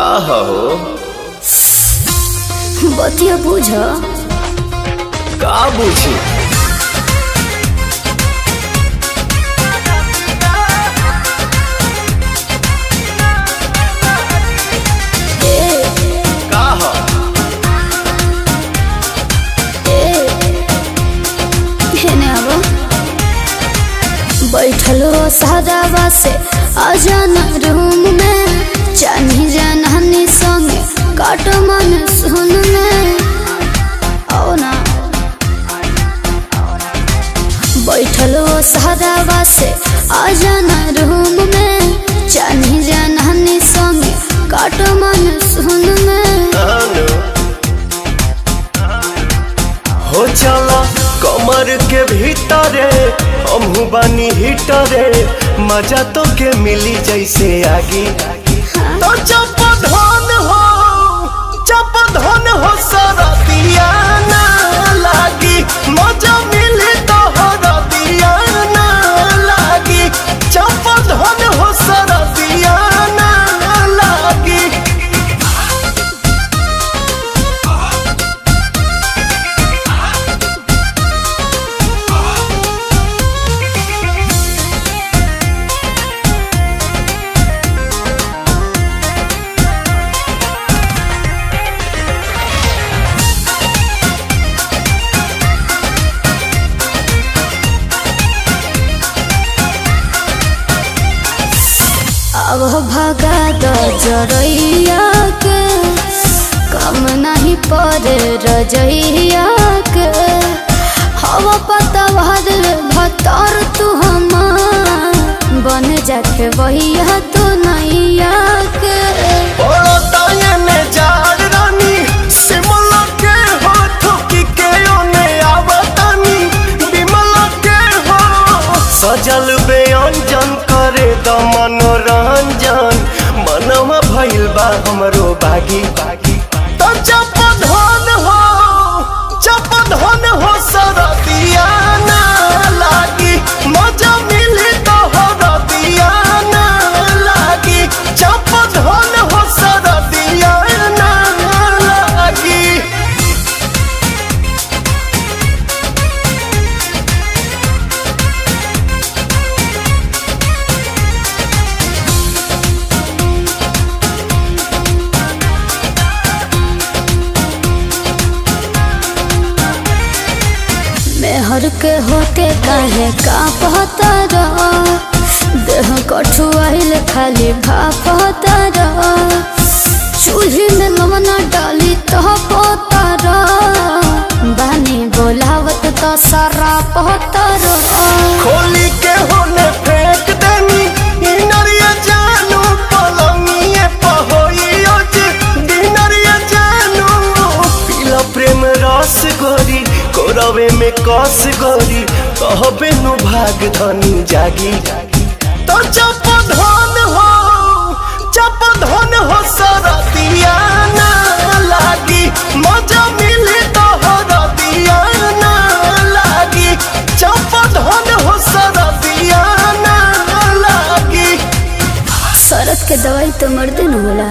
का हो बतिया बुझ का बुझी का हो बैठलो सादावा से आजाना रूम में चानी जानहानी संगे काटो मन सुन में आओ ना बैठलो सादावा से आजाना रूम में चानी जानहानी संगे काटो मन सुन में हो चला कमर के भीतरे हमहू बानी हिटरे मजा तो के मिली जैसे आगी तो चप धन हो सरदिया ना लागी मजा मिली तो हरदिया ना लागी चप धन हो सरदिया ना लागी अब भगा दो जरैया के कम नहीं पड़े रजैया के हवा पता भतर तू हमार बन जाके वहिया तो नैया के सजल व्यंजन करे द मनोरंजन मनवा भइल बा हमरो बागी तो चप धन हो सरदिया ना लागी मजा मिली तो हरदिया ना लागी चप धन हो सरदिया ना लागी मेहर के होते काहे का पहतर देह कठुआइल खाली भापतर चूल्ही में लवना डाली तो पतर बानी बोलावत तो सारा पहतर खोली के होने फेंक देनी इनरिया जानू पलंगिए पहोइयो जे दिनरिया जानू पीला प्रेम रस गोरी कोरवे में कस गोरी कहबे नु भाग धनी जागी तो चप धन हो सरदिया ना लागी मजा मिली तो हरदिया ना लागी चप धन हो सरदिया ना लागी सरद के दवाई तो मर्दे न होला।